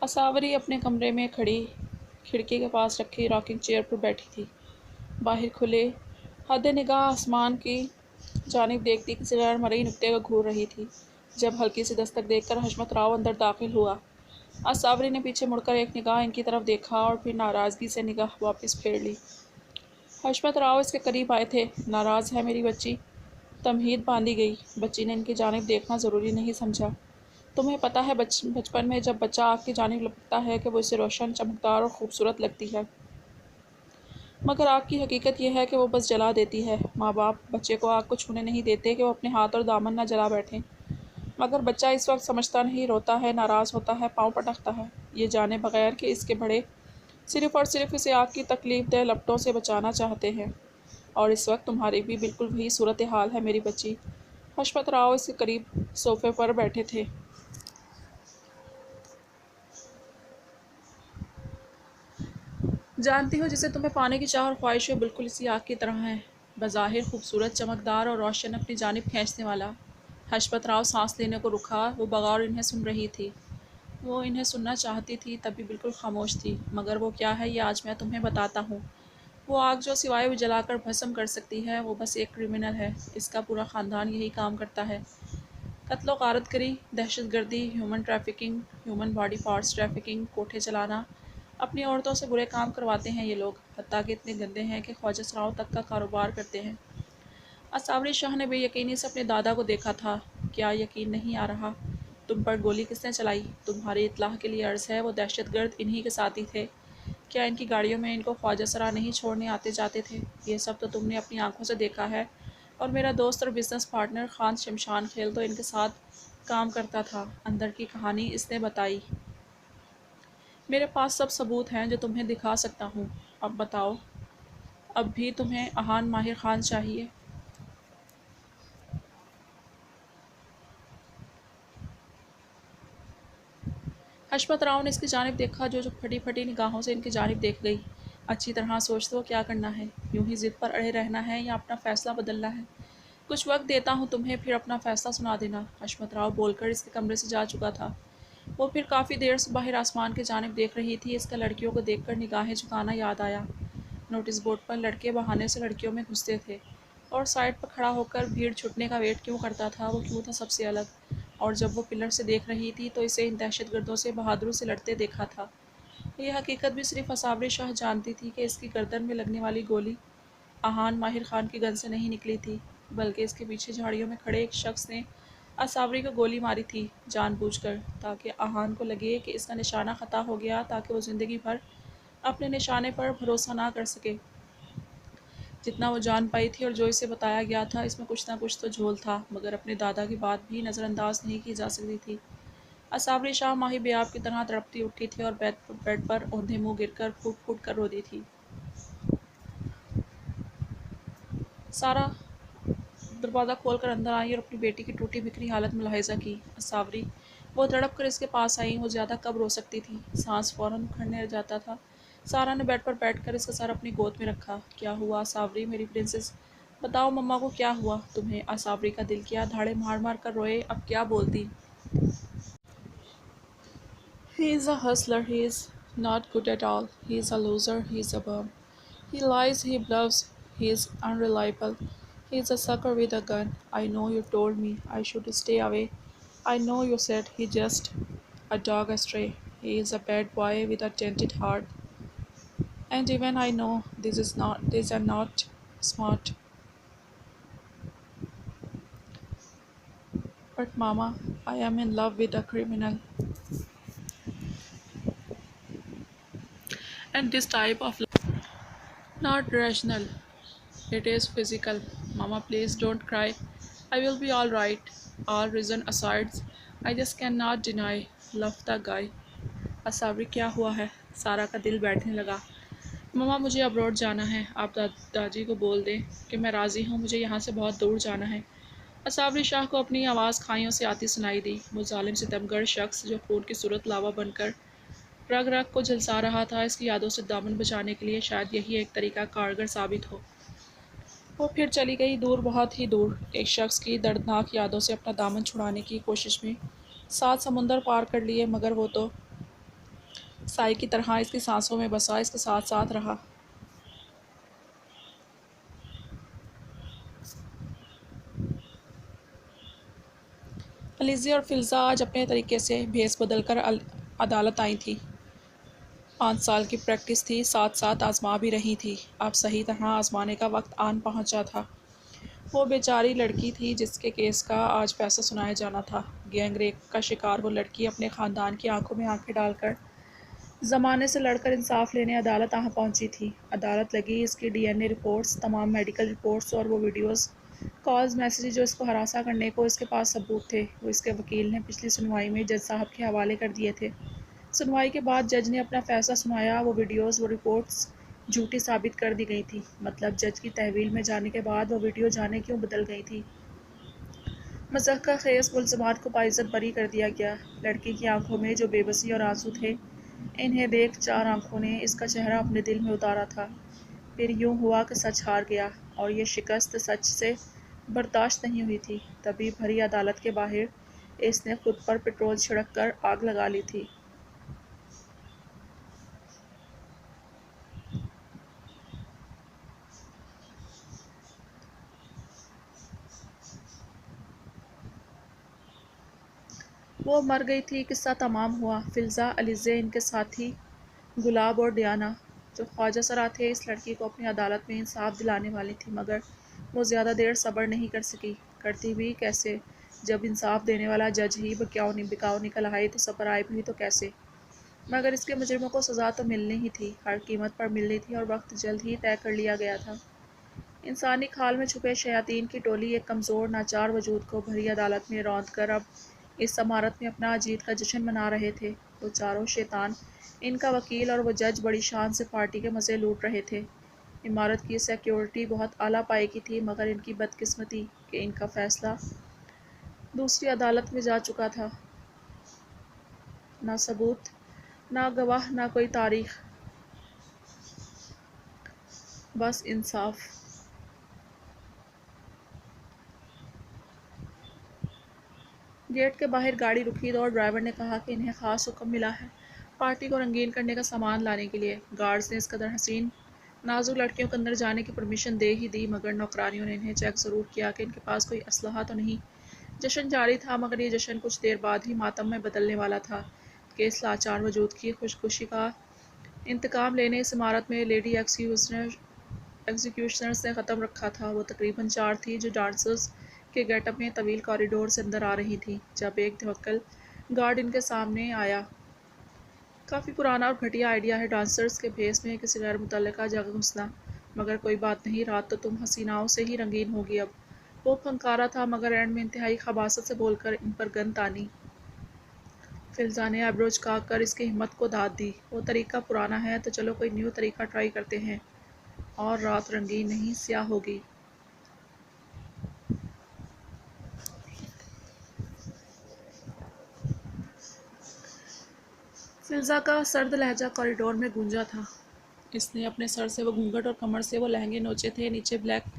اساوری اپنے کمرے میں کھڑی کھڑکی کے پاس رکھی راکنگ چیئر پر بیٹھی تھی۔ باہر کھلے حد نگاہ آسمان کی جانب دیکھتی کسی غیر مرئی نکتے کو گھور رہی تھی جب ہلکی سی دستک دیکھ کر حشمت راؤ اندر داخل ہوا۔ اساوری نے پیچھے مڑ کر ایک نگاہ ان کی طرف دیکھا اور پھر ناراضگی سے نگاہ واپس پھیر لی۔ حشمت راؤ اس کے قریب آئے تھے۔ ناراض ہے میری بچی؟ تمہید باندھی گئی۔ بچی نے ان کی جانب دیکھنا ضروری نہیں سمجھا۔ تمہیں پتہ ہے بچپن میں جب بچہ آگ کی جانب لپکتا ہے کہ وہ اسے روشن، چمکدار اور خوبصورت لگتی ہے، مگر آگ کی حقیقت یہ ہے کہ وہ بس جلا دیتی ہے۔ ماں باپ بچے کو آگ کو چھونے نہیں دیتے کہ وہ اپنے ہاتھ اور دامن نہ جلا بیٹھیں، مگر بچہ اس وقت سمجھتا نہیں، روتا ہے، ناراض ہوتا ہے، پاؤں پٹکتا ہے، یہ جانے بغیر کہ اس کے بڑے صرف اور صرف اسے آگ کی تکلیف دہ لپٹوں سے بچانا چاہتے ہیں۔ اور اس وقت تمہاری بھی بالکل وہی صورتحال ہے میری بچی۔ حشمت راؤ اس کے قریب صوفے پر بیٹھے تھے۔ جانتی ہو جسے تمہیں پانے کی چاہ اور خواہش ہے بالکل اسی آگ کی طرح ہے، بظاہر خوبصورت، چمکدار اور روشن، اپنی جانب کھینچنے والا۔ حشمت راؤ سانس لینے کو رکا۔ وہ بغور انہیں سن رہی تھی۔ وہ انہیں سننا چاہتی تھی تب بھی بالکل خاموش تھی۔ مگر وہ کیا ہے یہ آج میں تمہیں بتاتا ہوں۔ وہ آگ جو سوائے وہ جلا کر بھسم کر سکتی ہے، وہ بس ایک کرمنل ہے۔ اس کا پورا خاندان یہی کام کرتا ہے۔ قتل و غارت گری، دہشت گردی، human trafficking, human body parts trafficking, کوٹھے چلانا، اپنی عورتوں سے برے کام کرواتے ہیں یہ لوگ، حتیٰ کہ اتنے گندے ہیں کہ خواجہ سراؤں تک کا کاروبار کرتے ہیں۔ اساوری شاہ نے بے یقینی سے اپنے دادا کو دیکھا تھا۔ کیا یقین نہیں آ رہا؟ تم پر گولی کس نے چلائی؟ تمہاری اطلاع کے لیے عرض ہے وہ دہشت گرد انہی کے ساتھی تھے۔ کیا ان کی گاڑیوں میں ان کو خواجہ سرا نہیں چھوڑنے آتے جاتے تھے؟ یہ سب تو تم نے اپنی آنکھوں سے دیکھا ہے۔ اور میرا دوست اور بزنس پارٹنر خان شمشان خیل تو ان کے ساتھ کام کرتا تھا۔ اندر کی کہانی اس نے بتائی۔ میرے پاس سب ثبوت ہیں جو تمہیں دکھا سکتا ہوں۔ اب بتاؤ، اب بھی تمہیں احان ماہر خان چاہیے؟ حشمت راؤ نے اس کی جانب دیکھا جو پھٹی پھٹی نگاہوں سے ان کی جانب دیکھ گئی۔ اچھی طرح سوچ لو کیا کرنا ہے۔ یوں ہی ضد پر اڑے رہنا ہے یا اپنا فیصلہ بدلنا ہے؟ کچھ وقت دیتا ہوں تمہیں، پھر اپنا فیصلہ سنا دینا۔ حشمت راؤ بول کر اس کے کمرے سے جا چکا تھا۔ وہ پھر کافی دیر سے باہر آسمان کی جانب دیکھ رہی تھی۔ اس کا لڑکیوں کو دیکھ کر نگاہیں جھکانا یاد آیا۔ نوٹس بورڈ پر لڑکے بہانے سے لڑکیوں میں گھستے تھے اور سائڈ پر کھڑا ہو کر بھیڑ چھٹنے کا ویٹ کیوں کرتا تھا؟ وہ کیوں تھا سب سے الگ؟ اور جب وہ پلر سے دیکھ رہی تھی تو اسے ان دہشت گردوں سے بہادری سے لڑتے دیکھا تھا۔ یہ حقیقت بھی صرف اساوری شاہ جانتی تھی کہ اس کی گردن میں لگنے والی گولی احان ماہر خان کی گن سے نہیں نکلی تھی، بلکہ اس کے پیچھے جھاڑیوں میں کھڑے ایک شخص نے اساوری کو گولی ماری تھی، جان بوجھ کر، تاکہ احان کو لگے کہ اس کا نشانہ خطا ہو گیا، تاکہ وہ زندگی بھر اپنے نشانے پر بھروسہ نہ کر سکے۔ جتنا وہ جان پائی تھی اور جو اسے بتایا گیا تھا، اس میں کچھ نہ کچھ تو جھول تھا، مگر اپنے دادا کی بات بھی نظر انداز نہیں کی جا سکتی تھی۔ اساوری شاہ ماہی بیاب کی طرح تڑپتی اٹھی تھی اور بیڈ پر اوندھے منہ گر کر پھوٹ پھوٹ کر روتی تھی۔ سارا دروازہ کھول کر اندر آئی اور اپنی بیٹی کی ٹوٹی بکھری حالت ملاحظہ کی۔ اساوری، وہ تڑپ کر اس کے پاس آئی۔ وہ زیادہ کب رو سکتی تھی؟ سانس فوراً اکھڑنے جاتا تھا۔ سارا نے بیڈ پر بیٹھ کر اس کا سر اپنی گود میں رکھا۔ کیا ہوا اساوری میری پرنسس؟ بتاؤ مما کو کیا ہوا تمہیں؟ اساوری کا دل کیا دھاڑے مار مار کر روئے۔ اب کیا بولتی؟ He is a hustler. He is not good at all. He is a loser. He is a bum. He lies. He bluffs. He is unreliable. He is a sucker with a gun. I know you told me I should stay away. I know you said he just a dog astray. He is a bad boy with a tainted heart. And even I know these are not smart. But Mama, I am in love with a criminal. And this type of love, not rational. It is physical. Mama, please don't cry. I will be all right. All reason aside, I just cannot deny. Love the guy. اساوری کیا ہوا ہے؟ سارا کا دل بیٹھنے لگا۔ مما مجھے abroad جانا ہے۔ آپ داجی کو بول دیں کہ میں راضی ہوں، مجھے یہاں سے بہت دور جانا ہے۔ اساوری شاہ کو اپنی آواز کھائیوں سے آتی سنائی دی۔ وہ ظالم ستمگر شخص جو خون کی صورت لاوا بن کر رگ رگ کو جھلسا رہا تھا، اس کی یادوں سے دامن بچانے کے لیے شاید یہی ایک طریقہ کارگر ثابت ہو۔ وہ پھر چلی گئی، دور، بہت ہی دور، ایک شخص کی دردناک یادوں سے اپنا دامن چھڑانے کی کوشش میں۔ 7 سمندر پار کر لیے، مگر وہ تو سائے کی طرح اس کی سانسوں میں بسا، اس کے ساتھ ساتھ رہا۔ علیزہ اور فلزہ آج اپنے طریقے سے بھیس بدل کر عدالت آئی تھیں۔ 5 سال کی پریکٹس تھی، ساتھ ساتھ آزما بھی رہی تھی۔ اب صحیح طرح آزمانے کا وقت آن پہنچا تھا۔ وہ بیچاری لڑکی تھی جس کے کیس کا آج فیصلہ سنایا جانا تھا۔ گینگ ریپ کا شکار وہ لڑکی اپنے خاندان کی آنکھوں میں آنکھیں ڈال کر زمانے سے لڑ کر انصاف لینے عدالت پہنچی تھی۔ عدالت لگی، اس کی ڈی این اے رپورٹس، تمام میڈیکل رپورٹس اور وہ ویڈیوز، کالز، میسیجز جو اس کو ہراساں کرنے کو اس کے پاس ثبوت تھے، وہ اس کے وکیل نے پچھلی سنوائی میں جج صاحب کے حوالے کر دیے تھے۔ سنوائی کے بعد جج نے اپنا فیصلہ سنایا۔ وہ ویڈیوز، وہ رپورٹس جھوٹی ثابت کر دی گئی تھیں۔ مطلب جج کی تحویل میں جانے کے بعد وہ ویڈیو جانے کیوں بدل گئی تھی۔ مضحکہ خیز ملزمات کو باعزت بری کر دیا گیا۔ لڑکی کی آنکھوں میں جو بے بسی اور آنسو تھے، انہیں دیکھ 4 آنکھوں نے اس کا چہرہ اپنے دل میں اتارا تھا۔ پھر یوں ہوا کہ سچ ہار گیا، اور یہ شکست سچ سے برداشت نہیں ہوئی تھی۔ تبھی بھری عدالت کے باہر اس نے خود پر پٹرول چھڑک کر آگ لگا لی تھی۔ وہ مر گئی تھی، قصہ تمام ہوا۔ فلزہ، علیزہ، ان کے ساتھی گلاب اور ڈیانا، جو خواجہ سرا تھے، اس لڑکی کو اپنی عدالت میں انصاف دلانے والی تھی، مگر وہ زیادہ دیر صبر نہیں کر سکی۔ کرتی بھی کیسے؟ جب انصاف دینے والا جج ہی بکاؤ نکل آئے تو صبر آئے بھی تو کیسے؟ مگر اس کے مجرموں کو سزا تو ملنی ہی تھی، ہر قیمت پر ملنی تھی، اور وقت جلد ہی طے کر لیا گیا تھا۔ انسانی کھال میں چھپے شیاطین کی ٹولی ایک کمزور ناچار وجود کو بھری عدالت میں روند کر اب اس عمارت میں اپنا جیت کا جشن منا رہے تھے۔ وہ چاروں شیطان، ان کا وکیل اور وہ جج، بڑی شان سے پارٹی کے مزے لوٹ رہے تھے۔ عمارت کی سیکیورٹی بہت اعلیٰ پائے کی تھی، مگر ان کی بدقسمتی کہ ان کا فیصلہ دوسری عدالت میں جا چکا تھا۔ نہ ثبوت، نہ گواہ، نہ کوئی تاریخ، بس انصاف۔ گیٹ کے باہر گاڑی رکی تو ڈرائیور نے کہا کہ انہیں خاص حکم ملا ہے پارٹی کو رنگین کرنے کا سامان لانے کے لیے۔ گارڈز نے اس قدر حسین نازک لڑکیوں کو اندر جانے کی پرمیشن دے ہی دی، مگر نوکرانیوں نے انہیں چیک ضرور کیا کہ ان کے پاس کوئی اسلحہ تو نہیں۔ جشن جاری تھا، مگر یہ جشن کچھ دیر بعد ہی ماتم میں بدلنے والا تھا، کہ اس لاچار وجود کی خودکشی کا انتقام لینے اس عمارت میں لیڈی ایگزیکیوشنرز نے قدم رکھا تھا۔ وہ تقریباً 4 تھیں، جو ڈانسرز کے گیٹ اپ میں طویل کوریڈور سے اندر آ رہی تھیں، جب ایک دھوکل گارڈ ان کے سامنے آیا۔ کافی پرانا اور گھٹیا آئیڈیا ہے ڈانسرز کے بھیس میں کسی غیر متعلقہ جگہ گھسنا، مگر کوئی بات نہیں، رات تو تم حسیناؤں سے ہی رنگین ہوگی اب۔ وہ پھنکارا تھا، مگر اینڈ میں انتہائی خباثت سے بول کر ان پر گن تانی۔ فلزہ نے آئیبرو جھکا کر اس کی ہمت کو داد دی۔ وہ طریقہ پرانا ہے تو چلو کوئی نیو طریقہ ٹرائی کرتے ہیں، اور رات رنگین نہیں سیاہ ہوگی۔ فلزہ کا سرد لہجہ کوریڈور میں گونجا تھا۔ اس نے اپنے سر سے وہ گھونگھٹ اور کمر سے وہ لہنگے نوچے تھے، نیچے بلیک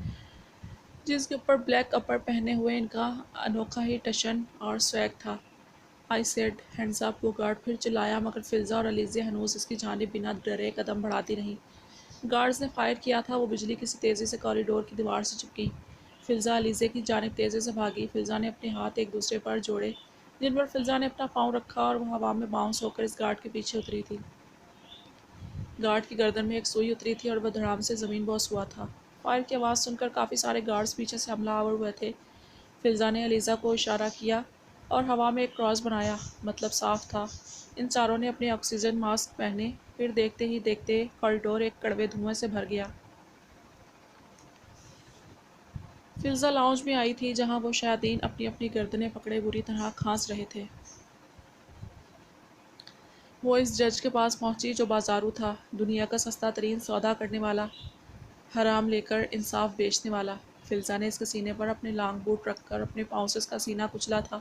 جینس کے اوپر بلیک اپر پہنے ہوئے ان کا انوکھا ہی ٹشن اور سویگ تھا۔ آئی سیڈ ہینڈز اپ، وہ گارڈ پھر چلایا، مگر فلزہ اور علیزہ ہنوز اس کی جانب بنا ڈرے قدم بڑھاتی رہیں۔ گارڈز نے فائر کیا تھا، وہ بجلی کسی تیزی سے کوریڈور کی دیوار سے چپکی۔ فلزہ علیزہ کی جانب تیزی سے بھاگی۔ فلزہ نے اپنے ہاتھ ایک دوسرے پر جوڑے، جن پر فلزہ نے اپنا پاؤں رکھا، اور وہ ہوا میں باؤنس ہو کر اس گارڈ کے پیچھے اتری تھی۔ گارڈ کی گردن میں ایک سوئی اتری تھی، اور وہ دھڑام سے زمین بوس ہوا تھا۔ فائر کی آواز سن کر کافی سارے گارڈز پیچھے سے حملہ آور ہوئے تھے۔ فلزہ نے علیزہ کو اشارہ کیا اور ہوا میں ایک کراس بنایا، مطلب صاف تھا۔ ان چاروں نے اپنے آکسیجن ماسک پہنے، پھر دیکھتے ہی دیکھتے کوریڈور ایک کڑوے دھوئیں سے بھر گیا۔ فلزہ لاؤنج میں آئی تھی، جہاں وہ شیاطین اپنی اپنی گردنیں پکڑے بری طرح کھانس رہے تھے۔ وہ اس جج کے پاس پہنچی جو بازارو تھا، دنیا کا سستا ترین سودا کرنے والا، حرام لے کر انصاف بیچنے والا۔ فلزہ نے اس کے سینے پر اپنے لانگ بوٹ رکھ کر اپنے پاؤں سے اس کا سینہ کچلا تھا۔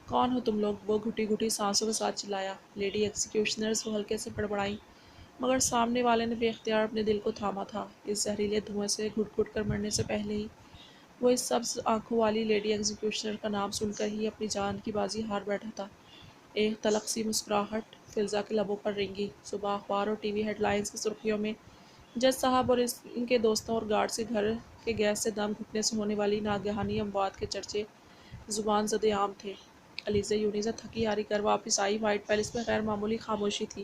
کون ہو تم لوگ؟ وہ گھٹی گھٹی سانسوں کے ساتھ چلایا۔ لیڈی ایگزیکیوشنرز، وہ ہلکے سے بڑبڑائیں، مگر سامنے والے نے بے اختیار اپنے دل کو تھاما تھا۔ اس زہریلے دھوئیں سے گھٹ گھٹ کر مرنے سے پہلے ہی وہ اس سبز آنکھوں والی لیڈی ایگزیکیوشنر کا نام سن کر ہی اپنی جان کی بازی ہار بیٹھا تھا۔ ایک تلخ سی مسکراہٹ فلزا کے لبوں پر رنگی۔ صبح اخبار اور ٹی وی ہیڈ لائنز کی سرخیوں میں جج صاحب اور ان کے دوستوں اور گارڈز کے گھر کے گیس سے دم گھٹنے سے ہونے والی ناگہانی اموات کے چرچے زبان زد عام تھے۔ علیزہ یونہی سے تھکی ہاری گھر واپس آئی۔ وائٹ پیلس میں غیر معمولی خاموشی تھی۔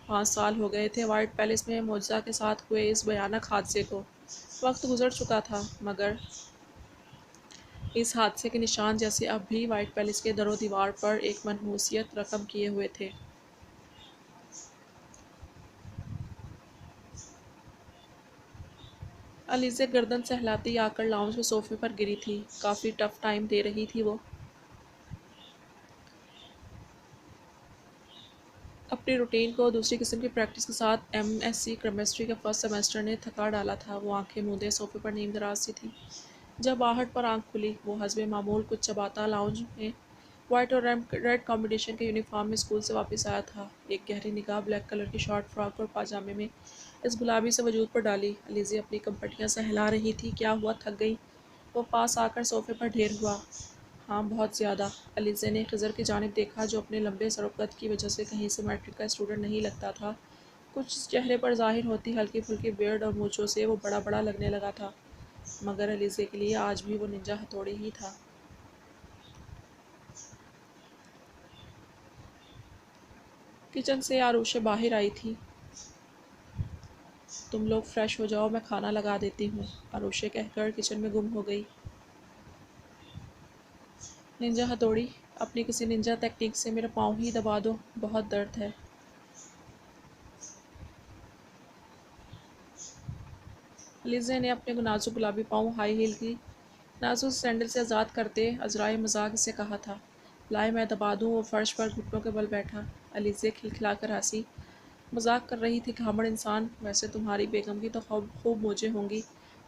5 سال ہو گئے تھے وائٹ پیلس میں معجزہ کے ساتھ ہوئے اس بھیانک حادثے کو۔ وقت گزر چکا تھا مگر اس حادثے کے نشان جیسے اب بھی وائٹ پیلس کے در و دیوار پر ایک منحوسیت رقم کیے ہوئے تھے۔ علیزہ گردن سہلاتی آ کر لاؤنج کے صوفے پر گری تھی۔ کافی ٹف ٹائم دے رہی تھی وہ۔ اپنی روٹین کو دوسری قسم کی پریکٹس کے ساتھ ایم ایس سی کیمسٹری کے فرسٹ سیمسٹر نے تھکا ڈالا تھا۔ وہ آنکھیں موندے صوفے پر نیم دراز سی تھی۔ جب آہٹ پر آنکھ کھلی وہ حسب معمول کچھ چباتا لاؤنج میں وائٹ اور ریڈ کمبینیشن کے یونیفارم میں اسکول سے واپس آیا تھا۔ ایک گہری نگاہ بلیک کلر کی شارٹ فراک اور پاجامے میں اس گلابی سے وجود پر ڈالی۔ علیزہ اپنی کمپٹیاں سہلا رہی تھی۔ کیا ہوا، تھک گئی؟ وہ پاس آ کر صوفے پر ڈھیر ہوا۔ ہاں بہت زیادہ۔ علیزہ نے خضر کی جانب دیکھا جو اپنے لمبے سر و قد کی وجہ سے کہیں سے میٹرک کا اسٹوڈنٹ نہیں لگتا تھا۔ کچھ چہرے پر ظاہر ہوتی ہلکی پھلکی بیئرڈ اور مونچھوں سے وہ بڑا بڑا لگنے لگا تھا مگر علیزہ کے لیے آج بھی وہ ننجا ہتھوڑی ہی تھا۔ کچن سے آروشہ باہر آئی تھی۔ تم لوگ فریش ہو جاؤ، میں کھانا لگا دیتی ہوں، آروشہ کہہ کر کچن میں گم ہو گئی۔ ننجا ہتھوڑی؟ اپنی کسی ننجا تکنیک سے میرا پاؤں ہی دبا دو، بہت درد ہے۔ علیزہ نے اپنے نازک گلابی پاؤں ہائی ہیل کی نازک سینڈل سے آزاد کرتے عذرائے مذاق اسے کہا تھا۔ لائے میں دبا دوں۔ وہ فرش پر گھٹنوں کے بل بیٹھا۔ علیزہ کھلکھلا کر ہنسی۔ مذاق کر رہی تھی گھامڑ انسان۔ ویسے تمہاری بیگم کی تو خوب موجیں ہوں گی،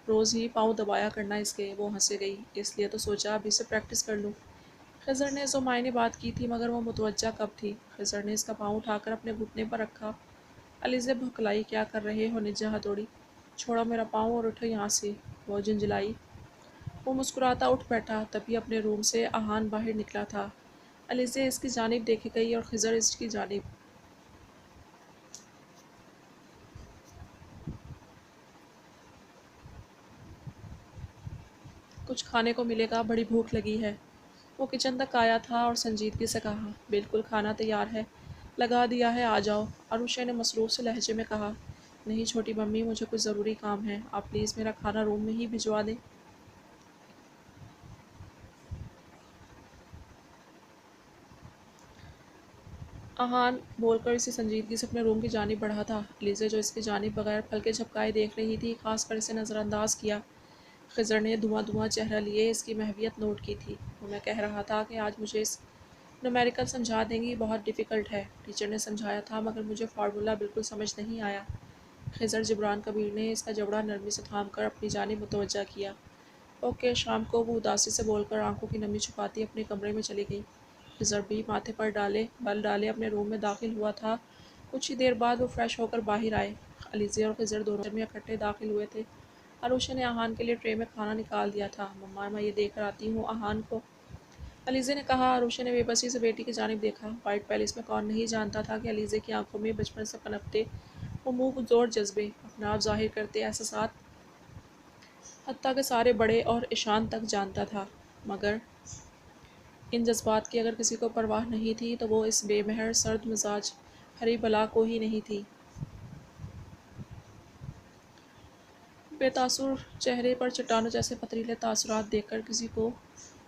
روز ہی پاؤں دبایا کرنا اس کے۔ وہ ہنسے گئی۔ اس لیے تو سوچا ابھی سے پریکٹس کر لوں۔ خضر نے ذو معنی بات کی تھی مگر وہ متوجہ کب تھی۔ خضر نے اس کا پاؤں اٹھا کر اپنے گھٹنے پر رکھا۔ علیزہ بھکلائی، کیا کر رہے ہو ننجا ہتھوڑی؟ چھوڑو میرا پاؤں اور اٹھو یہاں سے۔ وہ جھنجھلائی۔ وہ مسکراتا اٹھ بیٹھا۔ تبھی اپنے روم سے آہان باہر نکلا تھا۔ علیزہ اس کی جانب دیکھ گئی اور خضر اس کی جانب۔ کچھ کھانے کو ملے گا، بڑی بھوک لگی ہے۔ وہ کچن تک آیا تھا اور سنجیدگی سے کہا، بالکل کھانا تیار ہے، لگا دیا ہے، آ جاؤ۔ آروشہ نے مسرور سے لہجے میں کہا، نہیں چھوٹی ممی، مجھے کچھ ضروری کام ہے، آپ پلیز میرا کھانا روم میں ہی بھجوا دیں۔ آہان بول کر اسے سنجیدگی سے اپنے روم کی جانب بڑھا تھا۔ علیزہ جو اس کی جانب بغیر پھل کے جھپکائے دیکھ رہی تھی، خاص کر اسے نظر انداز کیا۔ خضر نے دھواں دھواں چہرہ لیے اس کی محویت نوٹ کی تھی۔ وہ میں کہہ رہا تھا کہ آج مجھے اس نومیریکل سمجھا دیں گی، بہت ڈیفیکلٹ ہے۔ ٹیچر نے سمجھایا تھا مگر مجھے فارمولا بالکل سمجھ نہیں آیا۔ خضر جبران کبیر نے اس کا جبڑا نرمی سے تھام کر اپنی جانب متوجہ کیا۔ اوکے، شام کو۔ وہ اداسی سے بول کر آنکھوں کی نمی چھپاتی اپنے کمرے میں چلی گئی۔ خضر بھی ماتھے پر بل ڈالے اپنے روم میں داخل ہوا تھا۔ کچھ ہی دیر بعد وہ فریش ہو کر باہر آئے۔ علیزہ اور خضر دونوں میں اکٹھے داخل ہوئے تھے۔ آروشہ نے آہان کے لیے ٹرے میں کھانا نکال دیا تھا۔ مما میں یہ دے کر آتی ہوں آہان کو، علیزہ نے کہا۔ آروشہ نے بے بسی سے بیٹی کی جانب دیکھا۔ وائٹ پیلس میں کون نہیں جانتا تھا کہ علیزہ کی آنکھوں میں بچپن سے پنپتے وہ منہ زور جذبے، اپنا آپ ظاہر کرتے احساسات، حتیٰ کہ سارے بڑے اور ایشان تک جانتا تھا مگر ان جذبات کی اگر کسی کو پرواہ نہیں تھی تو وہ اس بے مہر سرد مزاج ہری بلا کو ہی نہیں تھی۔ بے تاثر چہرے پر چٹانوں جیسے پتھریلے تاثرات دیکھ کر کسی کو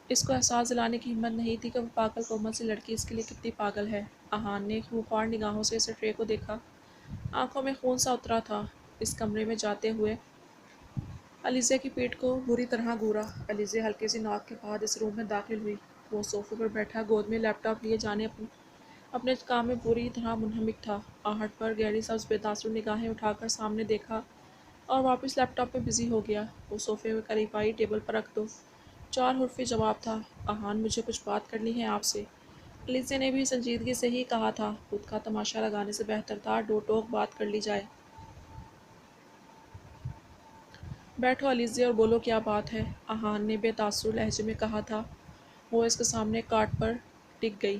اس کو احساس دلانے کی ہمت نہیں تھی کہ وہ پاگل کومل سی لڑکی اس کے لیے کتنی پاگل ہے۔ آہان نے خونخوار نگاہوں سے اسے ٹرے کو دیکھا۔ آنکھوں میں خون سا اترا تھا۔ اس کمرے میں جاتے ہوئے علیزہ کی پیٹھ کو بری طرح گورا۔ علیزہ ہلکی سی نوک کے بعد اس روم میں داخل ہوئی۔ وہ صوفے پر بیٹھا گود میں لیپ ٹاپ لیے جانے اپنے کام میں پوری طرح منہمک تھا۔ آہٹ پر گہری سبز بے تاثر نگاہیں اٹھا کر سامنے دیکھا اور واپس لیپ ٹاپ میں بزی ہو گیا۔ وہ صوفے میں قریب آئی، ٹیبل پر رکھ دو۔ 4 حرفی جواب تھا، آہان مجھے کچھ بات کرنی ہے آپ سے۔ علیزہ نے بھی سنجیدگی سے ہی کہا تھا، خود کا تماشا لگانے سے بہتر تھا دو ٹوک بات کر لی جائے۔ بیٹھو علیزہ اور بولو کیا بات ہے، آہان نے بے تاثر لہجے میں کہا تھا۔ وہ اس کے سامنے کاٹ پر ٹک گئی۔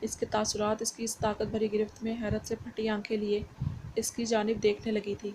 اس کے تاثرات اس کی اس طاقت بھری گرفت میں حیرت سے پھٹی آنکھیں لیے اس کی جانب دیکھنے لگی تھی۔